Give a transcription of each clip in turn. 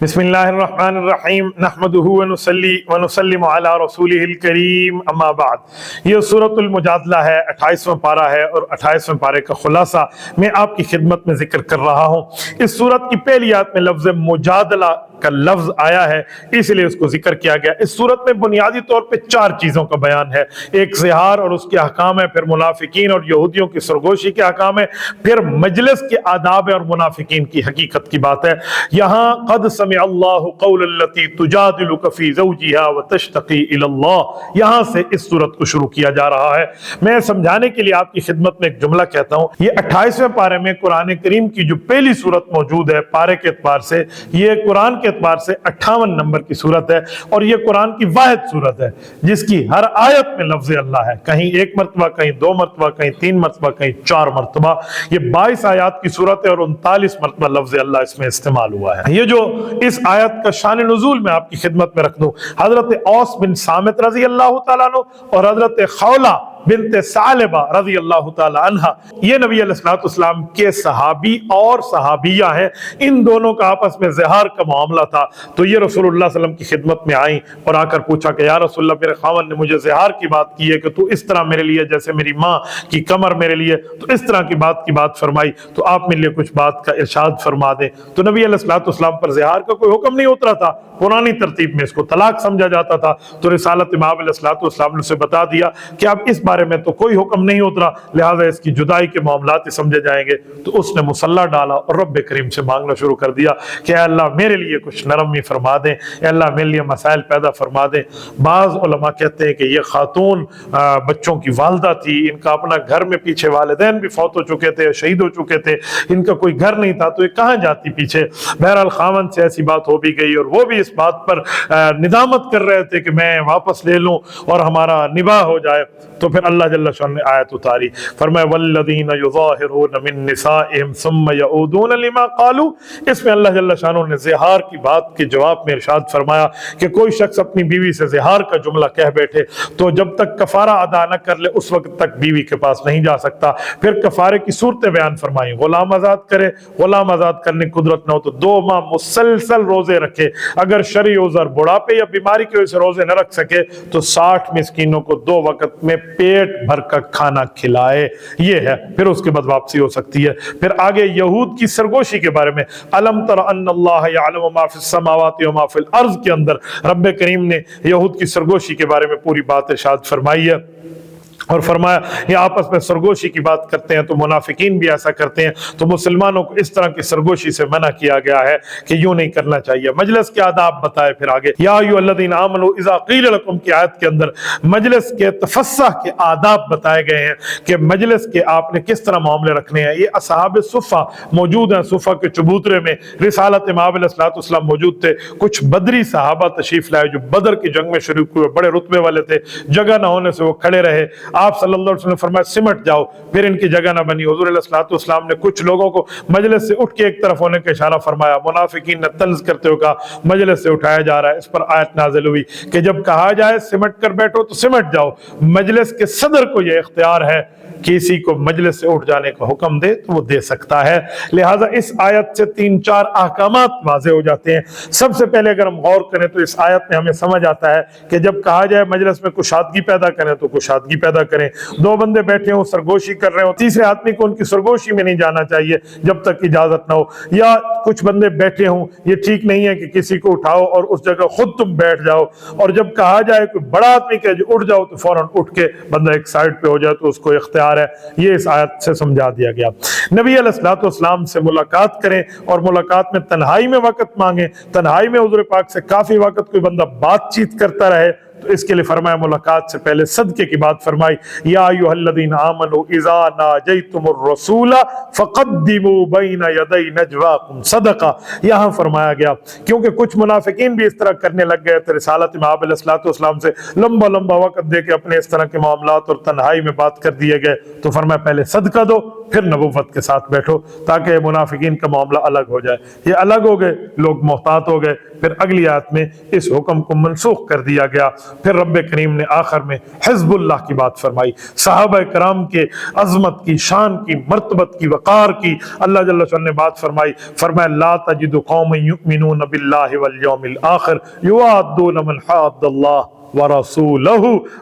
بسم اللہ الرحمن الرحیم نحمدہ ونصلی ونسلم علی رسولہ الکریم اما بعد۔ یہ سورۃ المجادلہ ہے، 28واں پارہ ہے اور 28ویں پارے کا خلاصہ میں آپ کی خدمت میں ذکر کر رہا ہوں۔ اس سورت کی پہلی آیت میں لفظ مجادلہ کا لفظ آیا ہے، اس لیے اس کو ذکر کیا گیا۔ اس سورت میں بنیادی طور پہ 4 چیزوں کا بیان ہے۔ ایک زہار اور اس کے احکام ہے، پھر منافقین اور یہودیوں کی سرگوشی کے احکام ہے، پھر مجلس کے آداب اور منافقین کی حقیقت کی بات ہے۔ یہاں قد سمع اللہ قول التی تجادلک فی زوجہا وتشتقی الی اللہ، یہاں سے اس سورت کو شروع کیا جا رہا ہے۔ میں سمجھانے کے لیے آپ کی خدمت میں ایک جملہ کہتا ہوں۔ یہ 28ویں پارے میں قرآن کریم کی جو پہلی سورت موجود ہے پارے کے اعتبار سے، یہ قرآن کے اعتبار سے 58 نمبر کی سورت ہے، اور یہ قرآن کی واحد سورت ہے جس کی ہر آیت میں لفظ اللہ ہے، کہیں 1 مرتبہ، کہیں 2 مرتبہ، کہیں 3 مرتبہ، کہیں 4 مرتبہ۔ یہ 22 آیات کی سورت ہے اور 39 مرتبہ لفظ اللہ اس میں استعمال ہوا ہے۔ یہ جو اس آیت کا شان نزول میں آپ کی خدمت میں رکھ دوں، حضرت اوس بن صامت رضی اللہ تعالیٰ عنہ اور حضرت خولہ بنت ثعلبہ رضی اللہ تعالی عنہ، یہ نبی علیہ السلام کے صحابی اور صحابیہ ہیں۔ ان دونوں کا آپس میں زہار کا معاملہ تھا، تو یہ رسول اللہ صلی اللہ علیہ وسلم کی خدمت میں آئیں اور آ کر پوچھا کہ یا رسول اللہ، میرے خاوند نے مجھے زہار کی بات کی ہے کہ تو اس طرح میرے لیے جیسے میری ماں کی کمر میرے لیے، تو اس طرح کی بات فرمائی، تو آپ میرے لیے کچھ بات کا ارشاد فرما دیں۔ تو نبی علیہ السلام پر زہار کا کوئی حکم نہیں اترا تھا، پرانی ترتیب میں اس کو طلاق سمجھا جاتا تھا، تو رسالت امام علیہ السلام نے اسے بتا دیا کہ اب اس بارے میں تو کوئی حکم نہیں اترا، لہذا اس کی جدائی کے معاملات ہی سمجھے جائیں گے۔ تو اس نے مصلی ڈالا اور رب کریم سے مانگنا شروع کر دیا کہ اے اللہ میرے لیے کچھ نرمی فرما دیں، اے اللہ میرے لیے مسائل پیدا فرما دیں۔ بعض علماء کہتے ہیں کہ یہ خاتون بچوں کی والدہ تھی، ان کا اپنا گھر میں پیچھے والدین بھی فوت ہو چکے تھے، شہید ہو چکے تھے، ان کا کوئی گھر نہیں تھا، تو یہ کہاں جاتی پیچھے۔ بہرحال خاوند سے ایسی بات ہو بھی گئی اور وہ بھی اس بات پر ندامت کر رہے تھے کہ میں واپس لے لوں اور ہمارا نباہ ہو جائے۔ تو پھر اللہ جل شان نے آیت اتاری، فرمایا والذین یظاہرون من نسائہم ثم یعودون لما قالوا۔ اس میں اللہ جل شانہ نے زہار کی بات کے جواب میں ارشاد فرمایا کہ کوئی شخص اپنی بیوی سے زہار کا جملہ کہہ بیٹھے تو جب تک کفارہ ادا نہ کر لے اس وقت تک بیوی کے پاس نہیں جا سکتا۔ پھر کفارے کی صورتیں بیان فرمائیں، غلام آزاد کرے، غلام آزاد کرنے کی قدرت نہ ہو تو 2 ماہ مسلسل روزے رکھے، اگر شرعی عذر بڑھاپے یا بیماری کی وجہ سے روزے نہ رکھ سکے تو 60 مسکینوں کو 2 وقت میں پیٹ بھر کا کھانا کھلائے، یہ ہے۔ پھر اس کے بعد واپسی ہو سکتی ہے۔ پھر آگے یہود کی سرگوشی کے بارے میں، الم تر ان اللہ یعلم ما فی السماوات و ما فی الارض کے اندر رب کریم نے یہود کی سرگوشی کے بارے میں پوری بات ارشاد فرمائی ہے اور فرمایا یہ آپس میں سرگوشی کی بات کرتے ہیں تو منافقین بھی ایسا کرتے ہیں، تو مسلمانوں کو اس طرح کی سرگوشی سے منع کیا گیا ہے کہ یوں نہیں کرنا چاہیے۔ مجلس کے آداب بتائے پھر آگے، یا ایھا الذین آمنوا اذا قیل لکم کی آیت کے اندر مجلس کے تفسح کے آداب بتائے گئے ہیں کہ مجلس کے آپ نے کس طرح معاملے رکھنے ہیں۔ یہ اصحاب صفہ موجود ہیں، صفہ کے چبوترے میں رسالت امام علیہ السلام موجود تھے، کچھ بدری صحابہ تشریف لائے جو بدر کی جنگ میں شریک ہوئے، بڑے رتبے والے تھے، جگہ نہ ہونے سے وہ کھڑے رہے، آپ صلی اللہ علیہ وسلم نے فرمایا سمٹ جاؤ، پھر ان کی جگہ نہ بنی۔ حضور علیہ السلام نے کچھ لوگوں کو مجلس سے اٹھ کے ایک طرف ہونے کا اشارہ فرمایا، منافقین نے طنز کرتے ہوئے کہا مجلس سے اٹھایا جا رہا ہے۔ اس پر آیت نازل ہوئی کہ جب کہا جائے سمٹ کر بیٹھو تو سمٹ جاؤ، مجلس کے صدر کو یہ اختیار ہے، کسی کو مجلس سے اٹھ جانے کا حکم دے تو وہ دے سکتا ہے۔ لہٰذا اس آیت سے 3-4 احکامات واضح ہو جاتے ہیں۔ سب سے پہلے اگر ہم غور کریں تو اس آیت میں ہمیں سمجھ آتا ہے کہ جب کہا جائے مجلس میں کشادگی پیدا کریں تو کشادگی پیدا کریں۔ 2 بندے بیٹھے ہوں سرگوشی کر رہے ہوں، تیسرے آدمی کو ان کی سرگوشی میں نہیں جانا چاہیے جب تک اجازت نہ ہو، یا کچھ بندے بیٹھے ہوں، یہ ٹھیک نہیں ہے کہ کسی کو اٹھاؤ اور اس جگہ خود تم بیٹھ جاؤ، اور جب کہا جائے کوئی بڑا آدمی کہ اٹھ جاؤ تو فوراً اٹھ کے بندہ ایک سائڈ پہ ہو جائے تو اس کو اختیار ہے۔ یہ اس آیت سے سمجھا دیا گیا۔ نبی علیہ السلام سے ملاقات کریں اور ملاقات میں تنہائی میں وقت مانگیں، تنہائی میں حضور پاک سے کافی وقت کوئی بندہ بات چیت کرتا رہے تو اس کے لیے فرمایا ملاقات سے پہلے صدقے کی بات فرمائی، یا ایھا الذین آمنوا اذا ناجیتم الرسول فقدموا بین یدی نجواکم صدقہ۔ یہاں فرمایا گیا کیونکہ کچھ منافقین بھی اس طرح کرنے لگ گئے تھے، رسالت امام علیہ السلام سے لمبا وقت دے کے اپنے اس طرح کے معاملات اور تنہائی میں بات کر دیے گئے، تو فرمایا پہلے صدقہ دو پھر نبوت کے ساتھ بیٹھو، تاکہ منافقین کا معاملہ الگ ہو جائے۔ یہ الگ ہو گئے، لوگ محتاط ہو گئے۔ پھر اگلی آیت میں اس حکم کو منسوخ کر دیا گیا۔ پھر رب کریم نے آخر میں حزب اللہ کی بات فرمائی، صحابہ کرام کے عظمت کی، شان کی، مرتبت کی، وقار کی اللہ جل وعلا نے بات فرمائی۔ فرمایا لا تجد قوم یؤمنون باللہ والیوم الآخر یوادون من حاد اللہ ورسولہ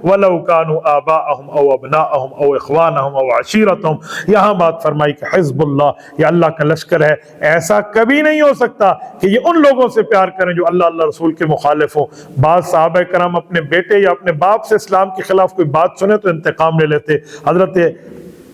ولو كانوا آباءهم او ابناءهم او اخوانهم او عشیرتهم۔ یہاں بات فرمائی کہ حزب اللہ یہ اللہ کا لشکر ہے، ایسا کبھی نہیں ہو سکتا کہ یہ ان لوگوں سے پیار کریں جو اللہ رسول کے مخالف ہوں۔ بعض صحابہ کرام اپنے بیٹے یا اپنے باپ سے اسلام کے خلاف کوئی بات سنے تو انتقام لے لیتے۔ حضرت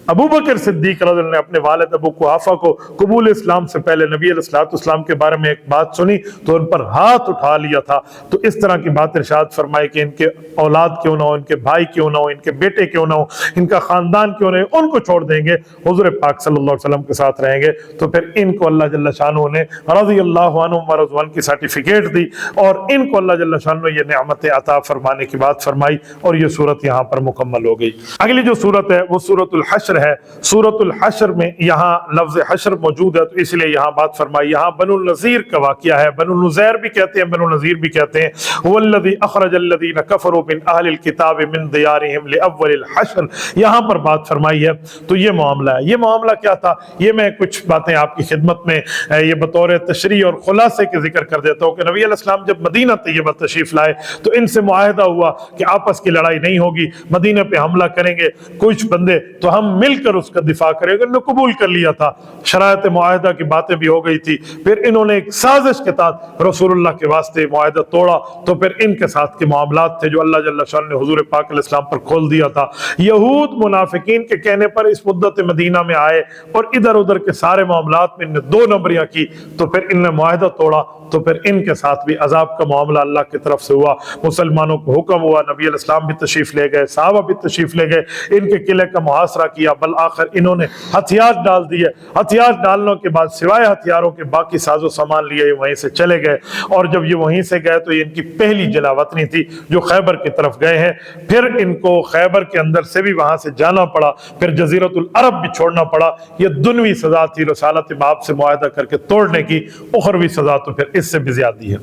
ابو بکر صدیق رضی اللہ عنہ نے اپنے والد ابو قحافہ کو قبول اسلام سے پہلے نبی علیہ السلام کے بارے میں ایک بات سنی تو ان پر ہاتھ اٹھا لیا تھا۔ تو اس طرح کی بات ارشاد فرمائی کہ ان کے اولاد کیوں نہ ہو، ان کے بھائی کیوں نہ ہو، ان کے بیٹے کیوں نہ ہو، ان کا خاندان کیوں نہ ہو، ان کو چھوڑ دیں گے، حضور پاک صلی اللہ علیہ وسلم کے ساتھ رہیں گے۔ تو پھر ان کو اللہ جل شانہ نے رضی اللہ عنہم ورضوان کی سرٹیفکیٹ دی اور ان کو اللہ جل شانہ نے یہ نعمت عطا فرمانے کی بات فرمائی، اور یہ صورت یہاں پر مکمل ہو گئی۔ اگلی جو صورت ہے وہ صورت الحشر ہے۔ سورۃ الحشر میں یہاں لفظ حشر موجود ہے تو اس لیے یہاں بات فرمائی۔ یہاں بنو النذیر کا واقعہ ہے، بنو النذیر بھی کہتے ہیں، بنو النذیر بھی کہتے ہیں۔ والذی اخرج الذین کفروا من اہل الکتاب من دیارہم لاول الحشر، یہاں پر بات فرمائی ہے۔ تو یہ معاملہ ہے، یہ معاملہ کیا تھا، یہ میں کچھ باتیں آپ کی خدمت میں یہ بطور تشریح اور خلاصے کے ذکر کر دیتا ہوں کہ نبی علیہ السلام جب مدینہ طیبہ تشریف لائے تو ان سے معاہدہ ہوا کہ آپس کی لڑائی نہیں ہوگی، مدینہ پہ حملہ کریں گے کچھ بندے تو ہم مل کر اس کا دفاع کریں گے۔ انہوں نے قبول کر لیا تھا، شرائط معاہدہ کی باتیں بھی ہو گئی تھی۔ پھر انہوں نے ایک سازش کے تحت رسول اللہ کے واسطے معاہدہ توڑا، تو پھر ان کے ساتھ کے معاملات تھے جو اللہ جل شانہ نے حضور پاک علیہ السلام پر کھول دیا تھا۔ یہود منافقین کے کہنے پر اس مدت مدینہ میں آئے اور ادھر ادھر کے سارے معاملات میں ان نے دو نمبریاں کی، تو پھر ان نے معاہدہ توڑا، تو پھر ان کے ساتھ بھی عذاب کا معاملہ اللہ کی طرف سے ہوا۔ مسلمانوں کو حکم ہوا، نبی علیہ السلام بھی تشریف لے گئے، صحابہ بھی تشریف لے گئے، ان کے قلعے کا محاصرہ کیا، بالآخر انہوں نے ہتھیار ڈال دیے۔ ہتھیار ڈالنے کے بعد سوائے ہتھیاروں کے باقی ساز و سامان لیے یہ وہیں سے چلے گئے، اور جب یہ وہیں سے گئے تو یہ ان کی پہلی جلا وطنی تھی جو خیبر کی طرف گئے ہیں۔ پھر ان کو خیبر کے اندر سے بھی وہاں سے جانا پڑا، پھر جزیرۃ العرب بھی چھوڑنا پڑا۔ یہ دنوی سزا تھی رسالت باب سے معاہدہ کر کے توڑنے کی، اخروی سزا تو پھر اس سے بھی زیادتی ہے۔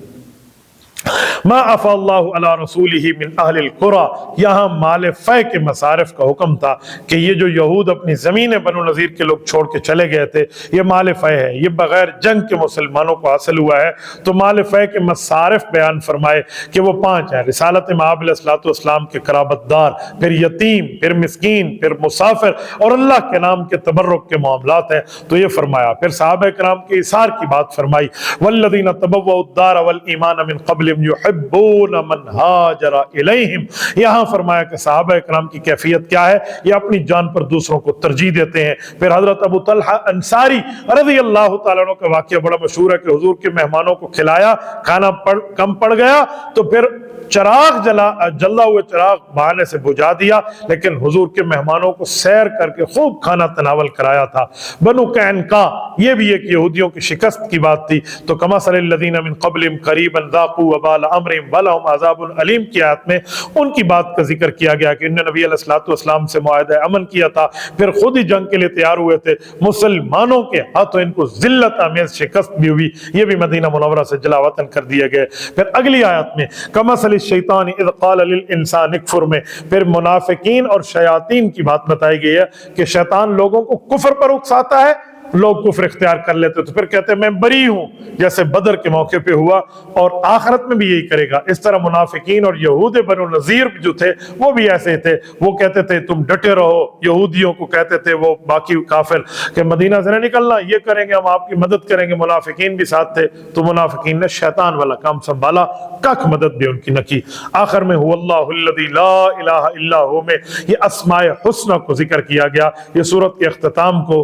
ما افا اللہ علی رسولہ من اہل القری، یہاں مال فے کے مصارف کا حکم تھا کہ یہ جو یہود اپنی زمینیں بنو نذیر کے لوگ چھوڑ کے چلے گئے تھے، یہ مال فے ہے، یہ بغیر جنگ کے مسلمانوں کو حاصل ہوا ہے۔ تو مال فے کے مصارف بیان فرمائے کہ وہ 5 ہیں: رسالت مآب علیہ السلام کے قرابت دار، پھر یتیم، پھر مسکین، پھر مسافر، اور اللہ کے نام کے تبرک کے معاملات ہیں۔ تو یہ فرمایا۔ پھر صحابہ کرام کے اثار کی بات فرمائی، والذین تبوؤا الدار والایمان من قبل یحبون من ہاجر الیہم، یہاں فرمایا کہ صحابہ کرام کی کیفیت کیا ہے، یہ اپنی جان پر دوسروں کو ترجیح دیتے ہیں۔ پھر حضرت ابو طلحہ انصاری رضی اللہ تعالیٰ عنہ کا واقعہ بڑا مشہور ہے کہ حضور کے مہمانوں کو کھلایا، کھانا کم پڑ گیا تو پھر چراغ جلا ہوا چراغ بہانے سے بجھا دیا، لیکن حضور کے مہمانوں کو سیر کر کے خوب کھانا تناول کرایا تھا۔ بنو قینقاع، یہ بھی ایک یہودیوں کی شکست کی بات تھی۔ تو کمثل الذین من قبلہم قریبا ذاقوا وبال امرہم ولہم عذاب علیم کی آیت میں ان کی بات کا ذکر کیا گیا کہ انہوں نے نبی علیہ السلام سے معاہدہ امن کیا تھا، پھر خود ہی جنگ کے لیے تیار ہوئے تھے، مسلمانوں کے ہاتھوں ان کو ذلت آمیز شکست بھی ہوئی، یہ بھی مدینہ منورہ سے جلا وطن کر دیے گئے۔ پھر اگلی آیت میں کمثل الشیطان اذ قال للانسان اکفر میں پھر منافقین اور شیاطین کی بات بتائی گئی ہے کہ شیطان لوگوں کو کفر پر اکساتا ہے، لوگ کفر اختیار کر لیتے تو پھر کہتے ہیں میں بری ہوں، جیسے بدر کے موقع پہ ہوا، اور آخرت میں بھی یہی کرے گا۔ اس طرح منافقین اور یہود بنو نذیر جو تھے وہ بھی ایسے تھے، وہ کہتے تھے تم ڈٹے رہو، یہودیوں کو کہتے تھے وہ باقی کافر کہ مدینہ سے نہ نکلنا، یہ کریں گے ہم آپ کی مدد کریں گے، منافقین بھی ساتھ تھے، تو منافقین نے شیطان والا کام سنبھالا، کک مدد بھی ان کی نہ کی۔ آخر میں هو اللہ الذی لا الہ الا هو میں یہ اسماء حسنہ کو ذکر کیا گیا، یہ سورت کے اختتام کو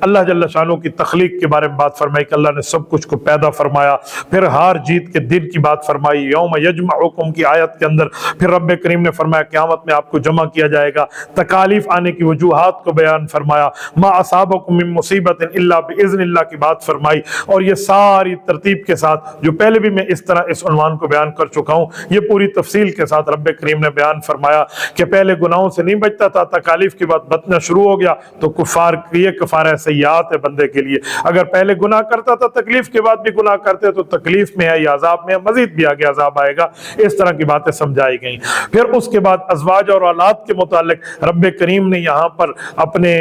اللہ جل شانہ کی تخلیق کے بارے میں بات فرمائی کہ اللہ نے سب کچھ کو پیدا فرمایا، پھر ہار جیت کے دن کی بات فرمائی یوم یجمعکم کی آیت کے اندر، پھر رب کریم نے فرمایا قیامت میں آپ کو جمع کیا جائے گا، تکالیف آنے کی وجوہات کو بیان فرمایا، ما اصابکم من مصیبت الا باذن اللہ کی بات فرمائی، اور یہ ساری ترتیب کے ساتھ جو پہلے بھی میں اس طرح اس عنوان کو بیان کر چکا ہوں، یہ پوری تفصیل کے ساتھ رب کریم نے بیان فرمایا کہ پہلے گناہوں سے نہیں بچتا تھا، تکالیف کی بات بچنا شروع ہو گیا تو کفار یہ کفارہ سیئات ہے بندے کے لیے، اگر پہلے گناہ کرتا تھا تکلیف کے بعد بھی گناہ کرتے تو تکلیف میں ہے یا عذاب میں ہے، مزید بھی آگے عذاب آئے گا، اس طرح کی باتیں سمجھائی گئیں۔ پھر اس کے بعد ازواج اور اولاد کے متعلق رب کریم نے یہاں پر اپنے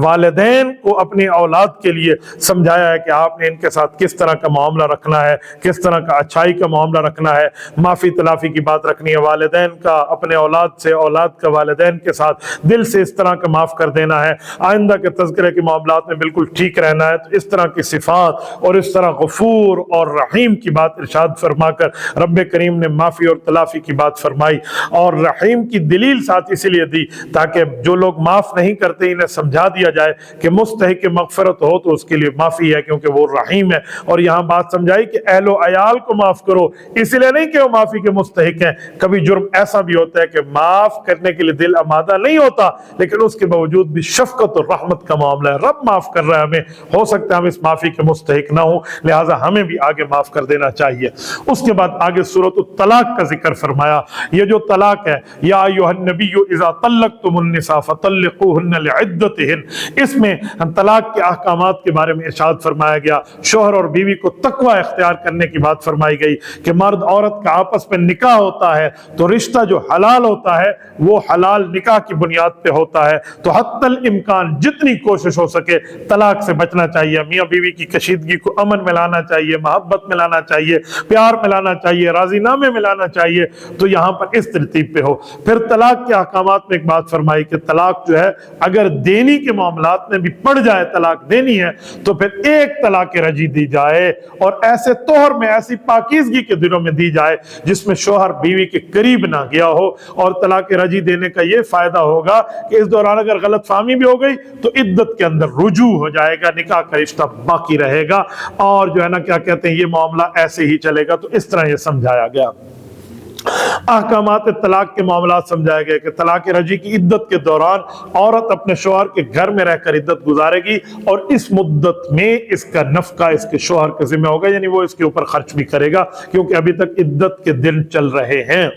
والدین کو اپنی اولاد کے لیے سمجھایا ہے کہ آپ نے ان کے ساتھ کس طرح کا معاملہ رکھنا ہے، کس طرح کا اچھائی کا معاملہ رکھنا ہے، معافی تلافی کی بات رکھنی ہے، والدین کا اپنے اولاد سے، اولاد کا والدین کے ساتھ دل سے اس طرح کا معاف کر دینا ہے، آئندہ کے تذکرے کے معاملات میں بالکل ٹھیک رہنا ہے۔ تو اس طرح کی صفات اور اس طرح غفور اور رحیم کی بات ارشاد فرما کر رب کریم نے معافی اور تلافی کی بات فرمائی، اور رحیم کی دلیل ساتھ اسی لیے دی تاکہ جو لوگ معاف نہیں کرتے انہیں سمجھا دیا جائے کہ مستحق مغفرت ہو تو اس کے لیے معافی ہے کیونکہ وہ رحیم ہے، اور یہاں بات سمجھائی کہ اہل و عیال کو معاف کرو، اس لیے نہیں کہ وہ معافی کے مستحق ہیں، کبھی جرم ایسا بھی ہوتا ہے کہ معاف کرنے کے لیے دل آمادہ نہیں ہوتا لیکن اس کے باوجود بھی شفقت اور رحمت کا معاملہ ہے، رب معاف کر رہا ہے ہمیں، ہو سکتا ہے ہم اس معافی کے مستحق نہ ہوں، لہٰذا ہمیں بھی آگے معاف کر دینا چاہیے۔ اس کے بعد آگے سورۃ الطلاق کا ذکر فرمایا، یہ جو طلاق ہے، یا ایھا النبی اذا طلقتم النساء فطلقوهن لعدتهن، اس میں طلاق کے احکامات کے بارے میں ارشاد فرمایا گیا، شوہر اور بیوی کو تقوی اختیار کرنے کی بات فرمائی گئی کہ مرد عورت کا آپس میں نکاح ہوتا ہے تو رشتہ جو حلال ہوتا ہے وہ حلال نکاح کی بنیاد پہ ہوتا ہے، تو حتی الامکان جتنی کوشش ہو سکے طلاق سے بچنا چاہیے، میاں بیوی کی کشیدگی کو امن میں لانا چاہیے، محبت میں لانا چاہیے، پیار میں لانا چاہیے، راضی نامے میں لانا چاہیے، تو یہاں پر اس ترتیب پہ ہو۔ پھر طلاق کے احکامات میں ایک بات فرمائی کہ طلاق جو ہے اگر دینی کے معاملات میں بھی پڑ جائے طلاق دینی ہے تو پھر ایک طلاق رجعی دی جائے، اور ایسے طہر میں ایسی پاکیزگی کے دنوں میں دی جائے جس میں شوہر بیوی کے قریب نہ گیا ہو، اور طلاق رجعی دینے کا یہ فائدہ ہوگا کہ اس دوران اگر غلط فہمی بھی ہو گئی تو عدت کے اندر رجوع ہو جائے گا، نکاح کا رشتہ باقی رہے گا، اور جو ہے نا کیا کہتے ہیں یہ معاملہ ایسے ہی چلے گا، تو اس طرح یہ سمجھایا گیا۔ احکامات طلاق کے معاملات سمجھائے گئے کہ طلاق رجعی کی عدت کے دوران عورت اپنے شوہر کے گھر میں رہ کر عدت گزارے گی، اور اس مدت میں اس کا نفقہ اس کے شوہر کے ذمہ ہوگا، یعنی وہ اس کے اوپر خرچ بھی کرے گا کیونکہ ابھی تک عدت کے دن چل رہے ہیں۔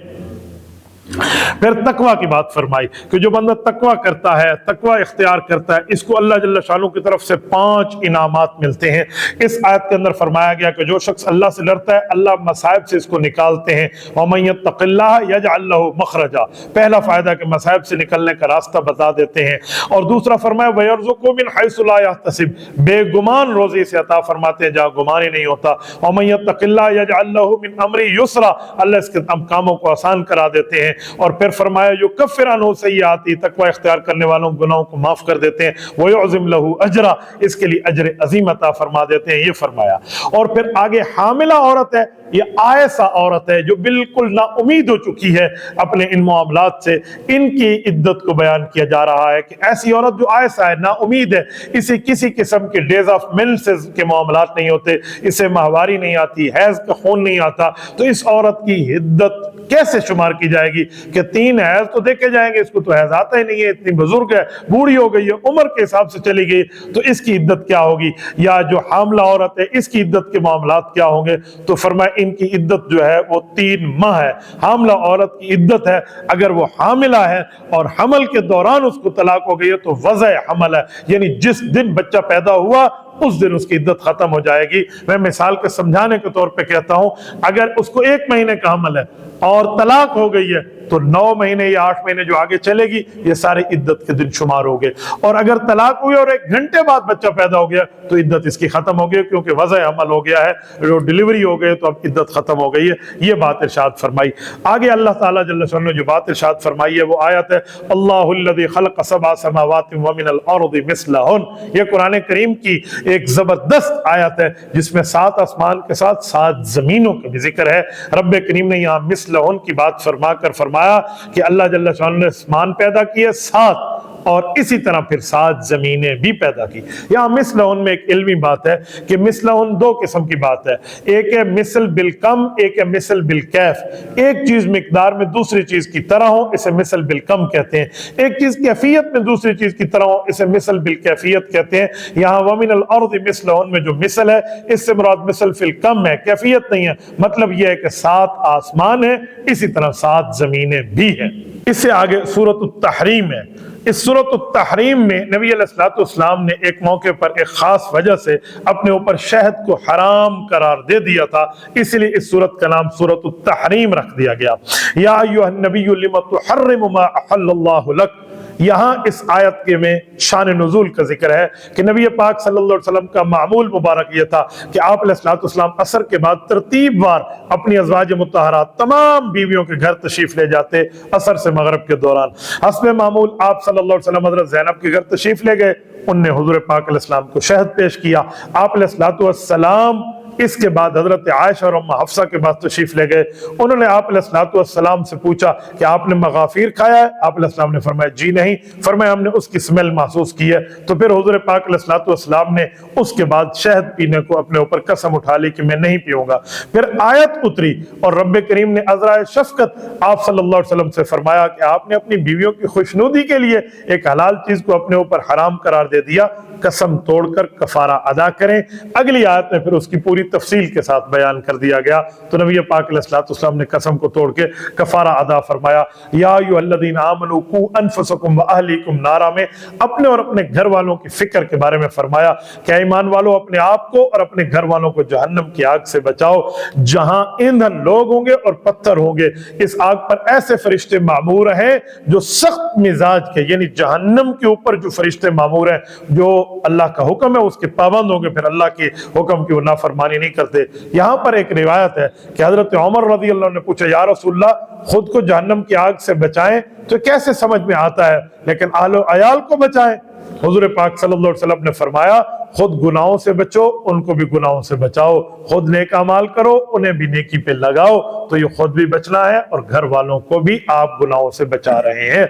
پھر تقوی کی بات فرمائی کہ جو بندہ تقوی کرتا ہے، تقوی اختیار کرتا ہے، اس کو اللہ جل شانہ کی طرف سے 5 انعامات ملتے ہیں۔ اس آیت کے اندر فرمایا گیا کہ جو شخص اللہ سے ڈرتا ہے اللہ مصائب سے اس کو نکالتے ہیں، وَمَن يَتَّقِ اللَّهَ يَجْعَل لَّهُ مَخْرَجًا، پہلا فائدہ کہ مصائب سے نکلنے کا راستہ بتا دیتے ہیں، اور دوسرا فرمایا وَيَرْزُقُهُ مِنْ حَيْثُ لَا يَحْتَسِبُ، بے گمان روزی سے عطا فرماتے ہیں جہاں گمان ہی نہیں ہوتا، وَمَن يَتَّقِ اللَّهَ يَجْعَل لَّهُ مِنْ أَمْرِهِ يُسْرًا، اللہ اس کے کاموں کو آسان کرا دیتے ہیں، اور پھر فرمایا جو کفر عنہ سیئاتی، تقوی اختیار کرنے والوں گناہوں کو معاف کر دیتے ہیں، وَيُعْظِمْ لَهُ أَجْرًا، اس کے لیے اجر عظیم عطا فرما دیتے ہیں، یہ فرمایا۔ اور پھر آگے حاملہ عورت ہے، یہ آئسہ عورت ہے جو بالکل نا امید ہو چکی ہے اپنے ان معاملات سے، ان کی عدت کو بیان کیا جا رہا ہے کہ ایسی عورت جو آئسہ ہے، نا امید ہے، اسے کسی قسم کے ڈیز آف مینسز کے معاملات نہیں ہوتے، اسے ماہواری نہیں آتی، حیض کا خون نہیں آتا، تو اس عورت کی عدت کیسے شمار کی جائے گی کہ 3 حیض تو دیکھے جائیں گے، اس کو تو حیض آتا ہی نہیں ہے، اتنی بزرگ ہے، بوڑھی ہو گئی ہے، عمر کے حساب سے چلی گئی، تو اس کی عدت کیا ہوگی؟ یا جو حاملہ عورت ہے اس کی عدت کے معاملات کیا ہوں گے؟ تو فرمایا ان کی عدت جو ہے وہ 3 ماہ ہے۔ حاملہ عورت کی عدت ہے، اگر وہ حاملہ ہے اور حمل کے دوران اس کو طلاق ہو گئی ہے تو وضع حمل ہے، یعنی جس دن بچہ پیدا ہوا اس دن اس کی عدت ختم ہو جائے گی۔ میں مثال کے سمجھانے کے طور پہ کہتا ہوں، اگر اس کو 1 مہینے کا حمل ہے اور طلاق ہو گئی ہے تو 9 مہینے یا 8 مہینے جو آگے چلے گی یہ سارے عدت کے دن شمار ہو گئے، اور اگر طلاق ہوئی اور 1 گھنٹے بعد بچہ پیدا ہو گیا تو عدت اس کی ختم ہو گئی، کیونکہ وضع حمل ہو گیا ہے، جو ڈیلیوری ہو گئی تو اب عدت ختم ہو گئی ہے۔ یہ بات ارشاد فرمائی۔ آگے اللہ تعالیٰ جل شانہ جو بات ارشاد فرمائی ہے وہ آیت ہے اللہ الذی خلق 7 سماوات ومن الارض مثلہن، یہ قرآن کریم کی ایک زبردست آیت ہے جس میں 7 آسمان کے ساتھ 7 زمینوں کا بھی ذکر ہے۔ رب کریم نے یہاں مثلہن کی بات فرما کر فرمایا کہ اللہ جل شانہ نے آسمان پیدا کیے 7 اور اسی طرح پھر 7 زمینیں بھی پیدا کی۔ یہاں مثلہن میں ایک علمی بات ہے کہ مثلہن 2 قسم کی بات ہے، ایک ہے مثل بالکم، ایک ہے مثل بالکیف۔ ایک چیز مقدار میں دوسری چیز کی طرح ہو اسے مثل بالکم کہتے ہیں، ایک چیز کیفیت میں دوسری چیز کی طرح ہو اسے مثل بالکیفیت کہتے ہیں۔ یہاں وَمِنَ الْأَرْضِ مِثْلُهُنَّ میں جو مثل ہے اس سے مراد مثل فی الکم ہے، کیفیت نہیں ہے۔ مطلب یہ ہے کہ 7 آسمان ہیں، اسی طرح 7 زمینیں بھی ہیں۔ اس سے آگے سورۃ التحریم ہے۔ اس سورۃ التحریم میں نبی علیہ السلام نے ایک موقع پر ایک خاص وجہ سے اپنے اوپر شہد کو حرام قرار دے دیا تھا، اس لیے اس سورۃ کا نام سورۃ التحریم رکھ دیا گیا۔ یا ایھا النبی لم تحرم ما احل اللہ لک۔ یہاں اس آیت کے میں شان نزول کا ذکر ہے کہ نبی پاک صلی اللہ علیہ وسلم کا معمول مبارک یہ تھا کہ آپ علیہ السلام عصر کے بعد ترتیب وار اپنی ازواج مطہرات تمام بیویوں کے گھر تشریف لے جاتے عصر سے مغرب کے دوران۔ حسب معمول آپ صلی اللہ علیہ وسلم حضرت زینب کے گھر تشریف لے گئے، ان نے حضور پاک علیہ السلام کو شہد پیش کیا۔ آپ علیہ السلام اس کے بعد حضرت عائشہ اور ام حفصہ کے پاس تشریف لے گئے، انہوں نے آپ علیہ السلام سے پوچھا کہ آپ نے مغافیر کھایا ہے؟ آپ علیہ السلام نے فرمایا جی نہیں، فرمایا ہم نے اس کی سمیل محسوس کی ہے۔ تو پھر حضور پاک علیہ السلام نے اس کے بعد شہد پینے کو اپنے اوپر قسم اٹھا لی کہ میں نہیں پیوں گا۔ پھر آیت اتری اور رب کریم نے عذرائے شفقت آپ صلی اللہ علیہ وسلم سے فرمایا کہ آپ نے اپنی بیویوں کی خوشنودی کے لیے ایک حلال چیز کو اپنے اوپر حرام قرار دے دیا، قسم توڑ کر کفارہ ادا کریں۔ اگلی آیت میں پھر اس کی پوری تفصیل کے ساتھ بیان کر دیا گیا، تو نبی پاک علیہ السلام نے قسم کو توڑ کے کفارہ ادا فرمایا۔ یا ایھا الذین آمنوا قوا انفسکم واہلیکم نارا میں اپنے اور اپنے گھر والوں کی فکر کے بارے میں فرمایا کہ ایمان والو اپنے آپ کو اور اپنے گھر والوں کو جہنم کی آگ سے بچاؤ، جہاں ایندھن لوگ ہوں گے اور پتھر ہوں گے۔ اس آگ پر ایسے فرشتے معمور ہیں جو سخت مزاج کے، یعنی جہنم کے اوپر جو فرشتے معمور ہیں جو اللہ کا حکم ہے اس کے پابند ہوں گے، پھر اللہ کے حکم کی وہ نافرمانی نہیں کرتے۔ یہاں پر ایک روایت ہے کہ حضرت عمر رضی اللہ عنہ نے پوچھا یا رسول اللہ خود کو جہنم کی آگ سے بچائیں تو کیسے سمجھ میں آتا ہے، لیکن اہل و عیال کو بچائیں؟ حضور پاک صلی اللہ علیہ وسلم نے فرمایا خود گناہوں سے بچو، ان کو بھی گناہوں سے بچاؤ، خود نیک اعمال کرو، انہیں بھی نیکی پہ لگاؤ، تو یہ خود بھی بچنا ہے اور گھر والوں کو بھی آپ گناہوں سے بچا رہے ہیں۔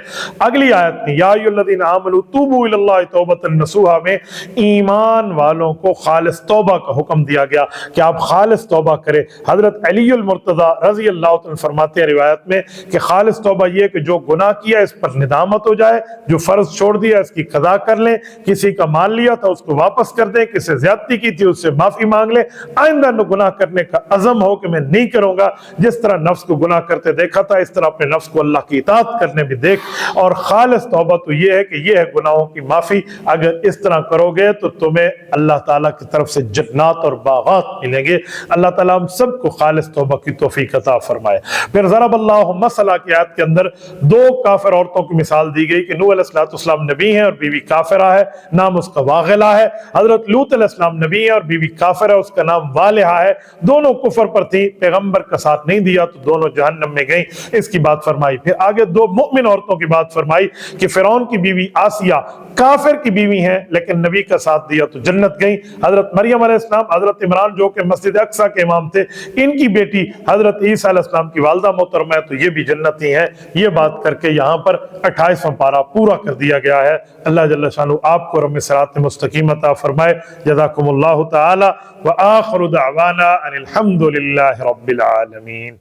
اگلی آیت میں یا ایھا الذین آمنوا توبوا الی اللہ توبۃ نصوحا میں ایمان والوں کو خالص توبہ کا حکم دیا گیا کہ آپ خالص توبہ کریں۔ حضرت علی المرتضی رضی اللہ عنہ فرماتے ہیں روایت میں کہ خالص توبہ یہ کہ جو گناہ کیا اس پر ندامت ہو جائے، جو فرض چھوڑ دیا اس کی قضا کر لیں، کسی کا مال لیا تھا اس کو واپس کر دیں، کسی زیادتی کی تھی اس سے معافی مانگ لیں، آئندہ گناہ کرنے کا عزم ہو کہ میں نہیں کروں گا۔ جس طرح نفس کو گناہ کرتے دیکھا تھا اس طرح اپنے نفس کو اللہ کی اطاعت کرنے بھی دیکھ۔ اور خالص توبہ تو یہ ہے کہ یہ ہے گناہوں کی معافی، اگر اس طرح کرو گے تو تمہیں اللہ تعالیٰ کی طرف سے جنات اور باغات ملیں گے۔ اللہ تعالیٰ ہم سب کو خالص توبہ کی توفیق عطا فرمائے۔ پھر ضرب اللہ مثلا کی آیت کے اندر 2 کافر عورتوں کی مثال دی گئی کہ نوح علیہ السلام نبی ہیں اور بیوی کافرہ ہے، نام اس کا واغلہ ہے۔ حضرت لوط علیہ السلام نبی ہے اور بیوی کافر ہے، اس کا نام والہا ہے۔ دونوں کفر پر تھی، پیغمبر کا ساتھ نہیں دیا تو دونوں جہنم میں گئیں، اس کی بات فرمائی۔ پھر آگے 2 مؤمن عورتوں کی بات فرمائی کہ فرعون کی بیوی آسیہ کافر کی بیوی ہیں لیکن نبی کا ساتھ دیا تو جنت گئیں۔ حضرت مریم علیہ السلام، حضرت عمران جو کہ مسجد اقصی کے امام تھے، ان کی بیٹی حضرت عیسیٰ علیہ السلام کی والدہ محترمہ ہے تو یہ بھی جنتی ہیں۔ یہ بات کر کے یہاں پر 28واں پارہ پورا کر دیا گیا ہے۔ اللہ جل شانہ آپ کو رب صراط مستقیم عطا فرمائے۔ جزاکم اللہ تعالی وآخر دعوانا ان الحمد للہ رب العالمین۔